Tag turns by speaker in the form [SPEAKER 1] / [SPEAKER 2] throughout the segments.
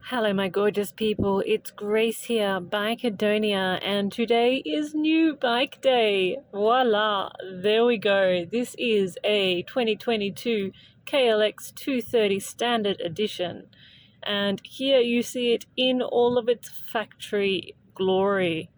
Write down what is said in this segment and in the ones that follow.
[SPEAKER 1] Hello my gorgeous people, it's Grace here, Bikeadonia, and today is new bike day. Voila, there we go. This is a 2022 KLX230 standard edition, and here you see it in all of its factory glory.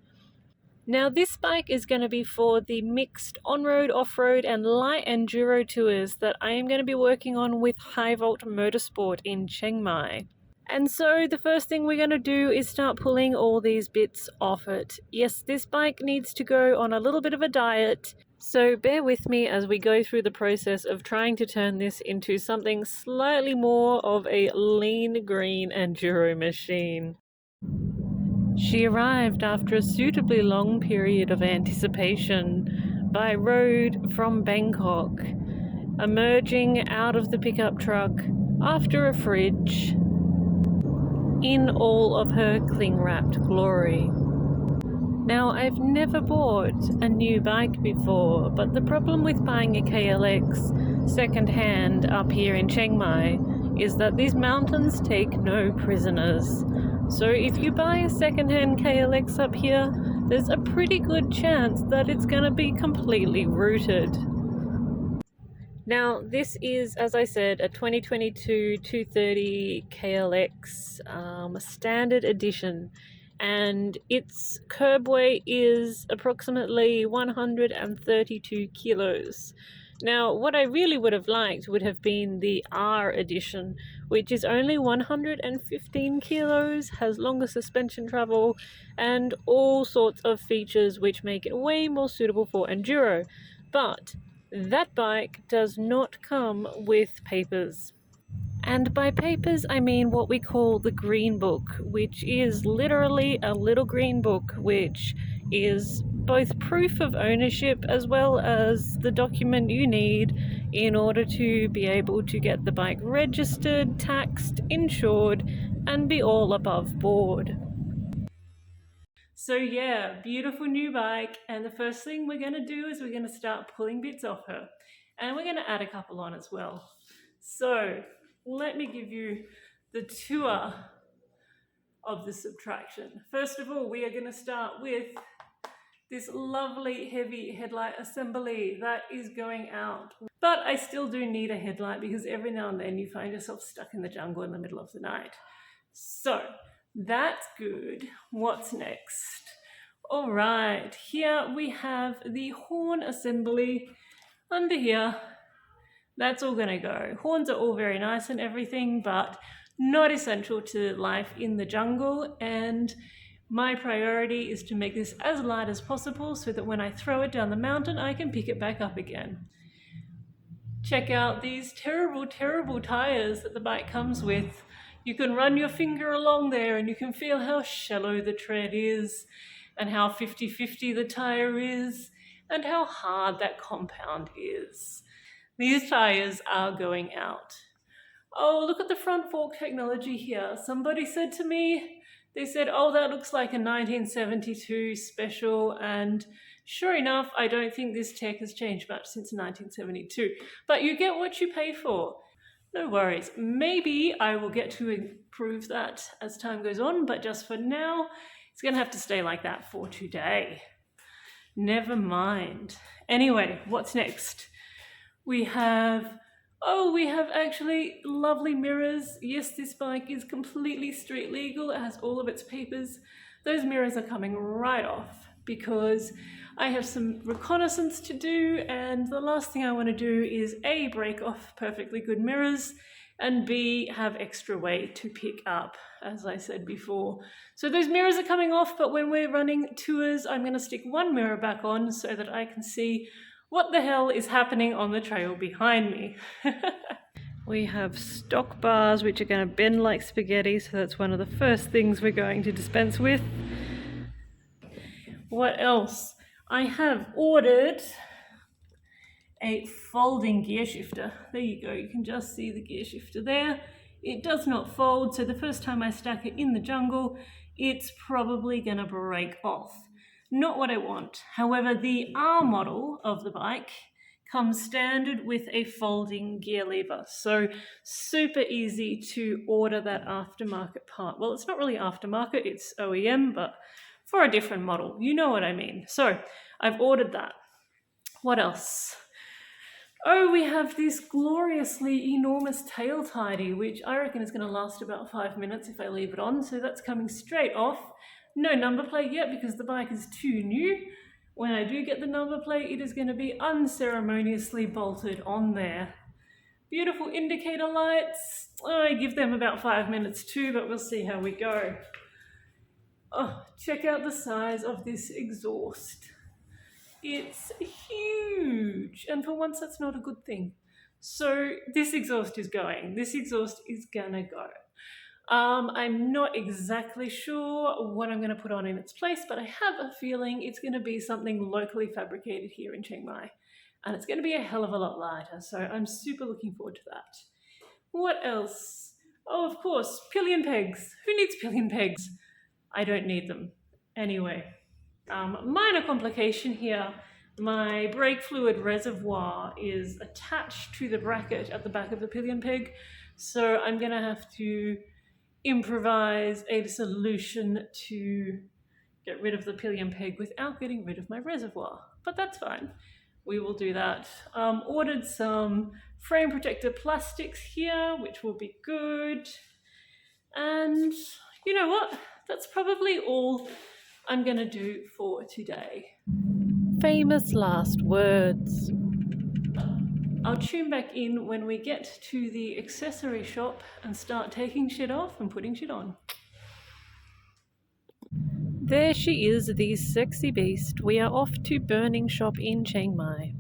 [SPEAKER 1] Now this bike is going to be for the mixed on-road, off-road and light enduro tours that I am going to be working on with High Volt Motorsport in Chiang Mai. And so the first thing we're going to do is start pulling all these bits off it. Yes, this bike needs to go on a little bit of a diet, so bear with me as we go through the process of trying to turn this into something slightly more of a lean green enduro machine. She arrived after a suitably long period of anticipation by road from Bangkok, emerging out of the pickup truck after a fridge in all of her cling-wrapped glory. Now, I've never bought a new bike before, but the problem with buying a KLX second-hand up here in Chiang Mai is that these mountains take no prisoners. So if you buy a second-hand KLX up here, there's a pretty good chance that it's going to be completely rooted. Now, this is, as I said, a 2022 230 KLX standard edition, and its curb weight is approximately 132 kilos. Now, what I really would have liked would have been the R edition, which is only 115 kilos, has longer suspension travel, and all sorts of features which make it way more suitable for enduro. But that bike does not come with papers. And by papers, I mean what we call the Green Book, which is literally a little green book, which is both proof of ownership as well as the document you need in order to be able to get the bike registered, taxed, insured, and be all above board. So yeah, beautiful new bike, and the first thing we're going to do is we're going to start pulling bits off her, and we're going to add a couple on as well. So let me give you the tour of the subtraction. First of all, we are going to start with this lovely heavy headlight assembly that is going out. But I still do need a headlight because every now and then you find yourself stuck in the jungle in the middle of the night. So that's good. What's next? All right, here we have the horn assembly under here. That's all gonna go. Horns are all very nice and everything, but not essential to life in the jungle, and my priority is to make this as light as possible so that when I throw it down the mountain, I can pick it back up again. Check out these terrible, terrible tires that the bike comes with. You can run your finger along there and you can feel how shallow the tread is and how 50-50 the tire is and how hard that compound is. These tires are going out. Oh, look at the front fork technology here. Somebody said to me, they said, oh, that looks like a 1972 special, and sure enough, I don't think this tech has changed much since 1972. But you get what you pay for. No worries. Maybe I will get to improve that as time goes on, but just for now, it's going to have to stay like that for today. Never mind. Anyway, what's next? We have actually lovely mirrors. Yes, this bike is completely street legal. It has all of its papers. Those mirrors are coming right off because I have some reconnaissance to do, and the last thing I want to do is A, break off perfectly good mirrors, and B, have extra weight to pick up, as I said before. So those mirrors are coming off, but when we're running tours, I'm going to stick one mirror back on so that I can see what the hell is happening on the trail behind me. We have stock bars which are going to bend like spaghetti, so that's one of the first things we're going to dispense with. What else? I have ordered a folding gear shifter. There you go, you can just see the gear shifter there. It does not fold, so the first time I stack it in the jungle, it's probably going to break off. Not what I want. However, the R model of the bike comes standard with a folding gear lever. So super easy to order that aftermarket part. Well, it's not really aftermarket, it's OEM, but for a different model. You know what I mean. So I've ordered that. What else? Oh, we have this gloriously enormous tail tidy, which I reckon is going to last about 5 minutes if I leave it on. So that's coming straight off. No number plate yet because the bike is too new. When I do get the number plate, it is going to be unceremoniously bolted on there. Beautiful indicator lights. Oh, I give them about 5 minutes too, but we'll see how we go. Oh, check out the size of this exhaust. It's huge, and for once that's not a good thing. So this exhaust is going. This exhaust is gonna go. I'm not exactly sure what I'm gonna put on in its place, but I have a feeling it's gonna be something locally fabricated here in Chiang Mai. And it's gonna be a hell of a lot lighter, so I'm super looking forward to that. What else? Oh, of course, pillion pegs. Who needs pillion pegs? I don't need them. Anyway. Minor complication here, my brake fluid reservoir is attached to the bracket at the back of the pillion peg, so I'm going to have to improvise a solution to get rid of the pillion peg without getting rid of my reservoir, but that's fine. We will do that. Ordered some frame protector plastics here, which will be good. And you know what? That's probably all I'm going to do for today. Famous last words. I'll tune back in when we get to the accessory shop and start taking shit off and putting shit on. There she is, the sexy beast. We are off to Burning Shop in Chiang Mai.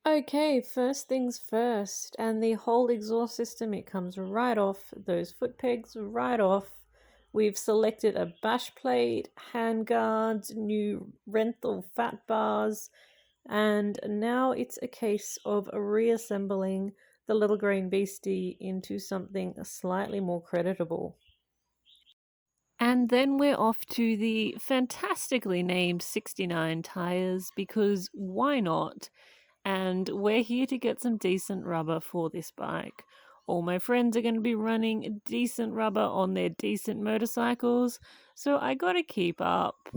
[SPEAKER 1] Okay, first things first, and the whole exhaust system, it comes right off, those foot pegs right off. We've selected a bash plate, hand guards, new rental fat bars, and now it's a case of reassembling the little green beastie into something slightly more creditable. And then we're off to the fantastically named 69 tires because why not? And we're here to get some decent rubber for this bike. All my friends are going to be running decent rubber on their decent motorcycles, so I gotta keep up.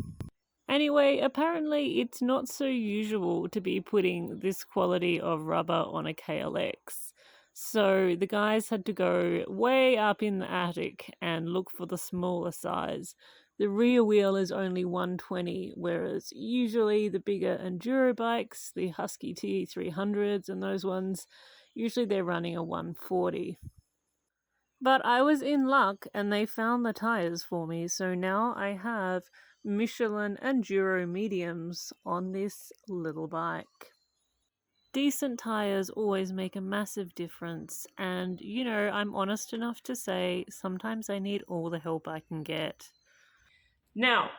[SPEAKER 1] Anyway, apparently it's not so usual to be putting this quality of rubber on a KLX. So the guys had to go way up in the attic and look for the smaller size. The rear wheel is only 120, whereas usually the bigger enduro bikes, the Husky T300s and those ones, usually they're running a 140. But I was in luck and they found the tires for me, so now I have Michelin Enduro mediums on this little bike. Decent tires always make a massive difference, and you know, I'm honest enough to say sometimes I need all the help I can get. Now,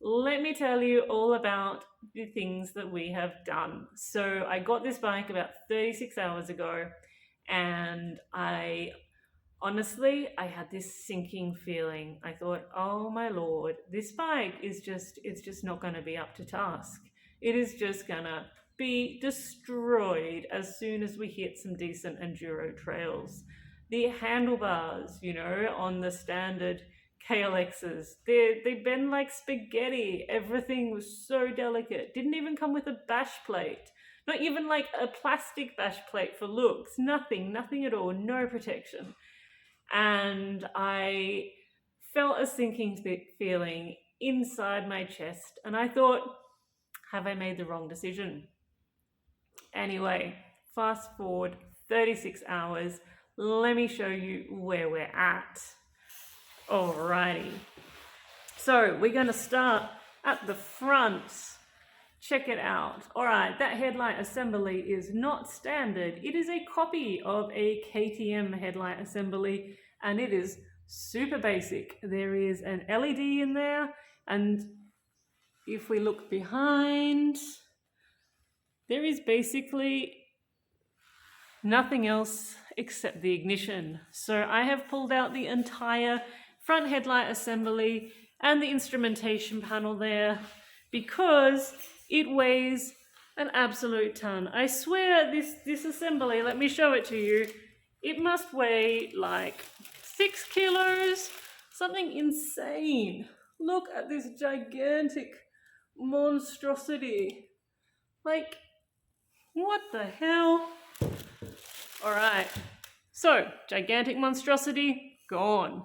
[SPEAKER 1] let me tell you all about the things that we have done. So I got this bike about 36 hours ago, and honestly, I had this sinking feeling. I thought, oh my lord, this bike is it's just not going to be up to task. It is just going to be destroyed as soon as we hit some decent enduro trails. The handlebars, you know, on the standard KLXs, they bend like spaghetti. Everything was so delicate. Didn't even come with a bash plate. Not even like a plastic bash plate for looks. Nothing at all. No protection. And I felt a sinking feeling inside my chest, and I thought, have I made the wrong decision? Anyway, fast forward 36 hours, let me show you where we're at. Alrighty, so we're going to start at the front. Check it out. Alright, that headlight assembly is not standard. It is a copy of a KTM headlight assembly, and it is super basic. There is an LED in there, and if we look behind, there is basically nothing else except the ignition. So I have pulled out the entire front headlight assembly and the instrumentation panel there, because it weighs an absolute ton. I swear this assembly, let me show it to you, it must weigh like 6 kilos, something insane. Look at this gigantic monstrosity. Like, what the hell? All right, so gigantic monstrosity gone.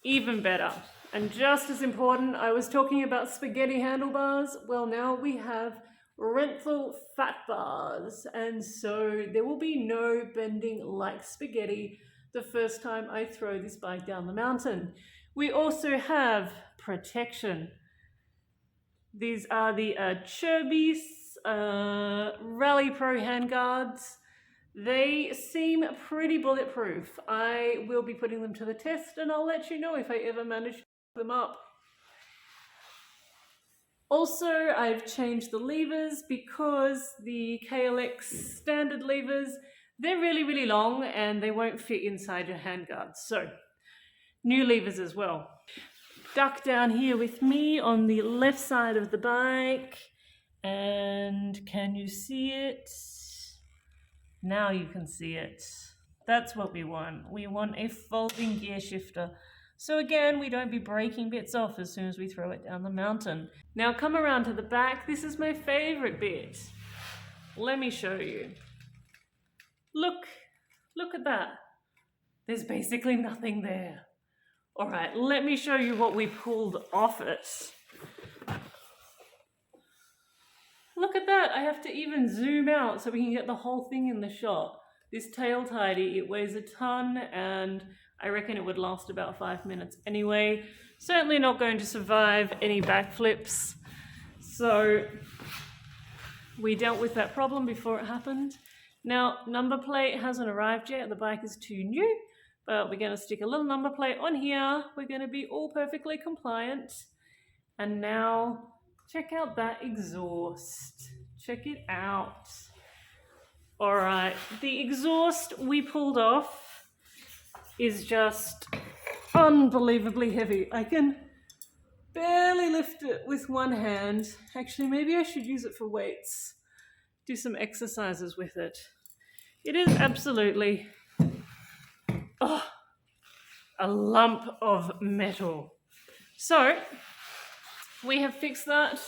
[SPEAKER 1] Even better. And just as important, I was talking about spaghetti handlebars. Well, now we have Renthal fat bars. And so there will be no bending like spaghetti the first time I throw this bike down the mountain. We also have protection. These are the Chirby's Rally Pro handguards. They seem pretty bulletproof. I will be putting them to the test and I'll let you know if I ever manage to pick them up. Also, I've changed the levers because the KLX standard levers, they're really, really long and they won't fit inside your handguards. So, new levers as well. Duck down here with me on the left side of the bike. And can you see it? Now you can see it. That's what we want. We want a folding gear shifter. So again, we don't be breaking bits off as soon as we throw it down the mountain. Now come around to the back. This is my favorite bit. Let me show you. Look at that. There's basically nothing there. All right, let me show you what we pulled off it. Look at that, I have to even zoom out so we can get the whole thing in the shot. This tail tidy, it weighs a ton and I reckon it would last about 5 minutes anyway. Certainly not going to survive any backflips. So we dealt with that problem before it happened. Now, number plate hasn't arrived yet, the bike is too new, but we're gonna stick a little number plate on here. We're gonna be all perfectly compliant. And now, check out that exhaust. Check it out. All right, the exhaust we pulled off is just unbelievably heavy. I can barely lift it with one hand. Actually, maybe I should use it for weights. Do some exercises with it. It is absolutely a lump of metal. So, we have fixed that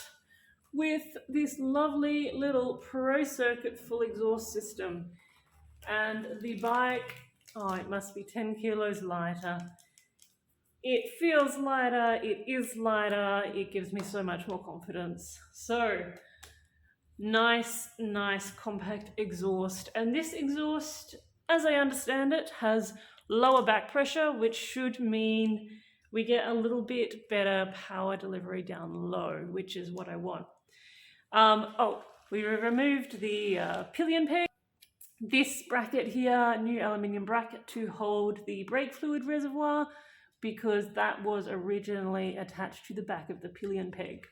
[SPEAKER 1] with this lovely little Pro Circuit full exhaust system. And the bike, oh, it must be 10 kilos lighter. It feels lighter, it is lighter, it gives me so much more confidence. So, nice compact exhaust. And this exhaust, as I understand it, has lower back pressure, which should mean we get a little bit better power delivery down low, which is what I want. We removed the pillion peg. This bracket here, new aluminium bracket to hold the brake fluid reservoir, because that was originally attached to the back of the pillion peg.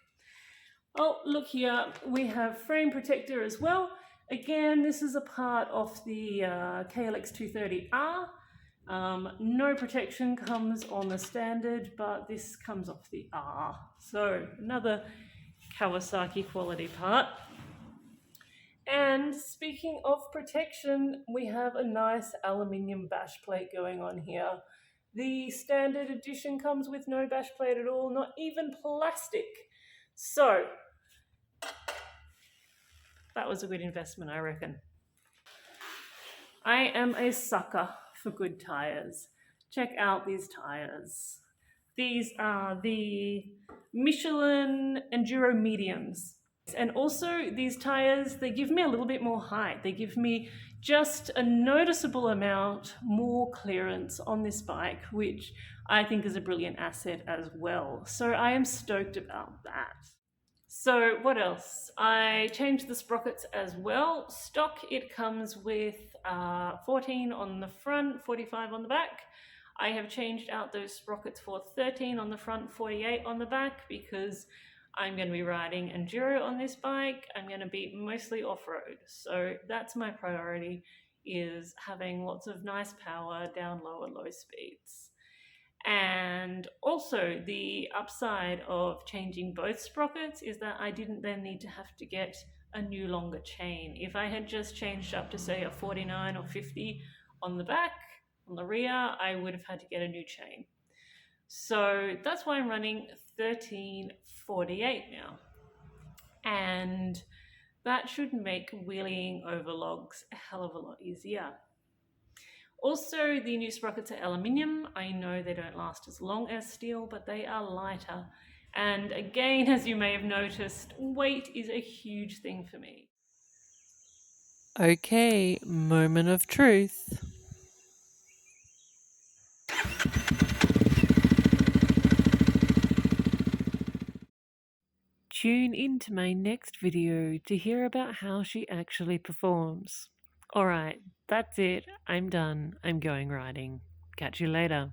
[SPEAKER 1] Oh, look here, we have frame protector as well. Again, this is a part of the KLX230R. No protection comes on the standard, but this comes off the R. So another Kawasaki quality part. And speaking of protection, we have a nice aluminium bash plate going on here. The standard edition comes with no bash plate at all, not even plastic. So that was a good investment, I reckon. I am a sucker for good tires. Check out these tires. These are the Michelin Enduro Mediums. And also these tires, they give me a little bit more height. They give me just a noticeable amount more clearance on this bike, which I think is a brilliant asset as well. So I am stoked about that. So what else? I changed the sprockets as well. Stock, it comes with 14 on the front, 45 on the back. I have changed out those sprockets for 13 on the front, 48 on the back, because I'm going to be riding enduro on this bike. I'm going to be mostly off-road. So that's my priority, is having lots of nice power down low and low speeds. And also, the upside of changing both sprockets is that I didn't then need to have to get a new longer chain. If I had just changed up to say a 49 or 50 on the back, on the rear, I would have had to get a new chain. So that's why I'm running 1348 now. And that should make wheeling over logs a hell of a lot easier. Also, the new sprockets are aluminium. I know they don't last as long as steel, but they are lighter. And again, as you may have noticed, weight is a huge thing for me.
[SPEAKER 2] Okay, moment of truth. Tune into my next video to hear about how she actually performs. Alright, that's it. I'm done. I'm going riding. Catch you later.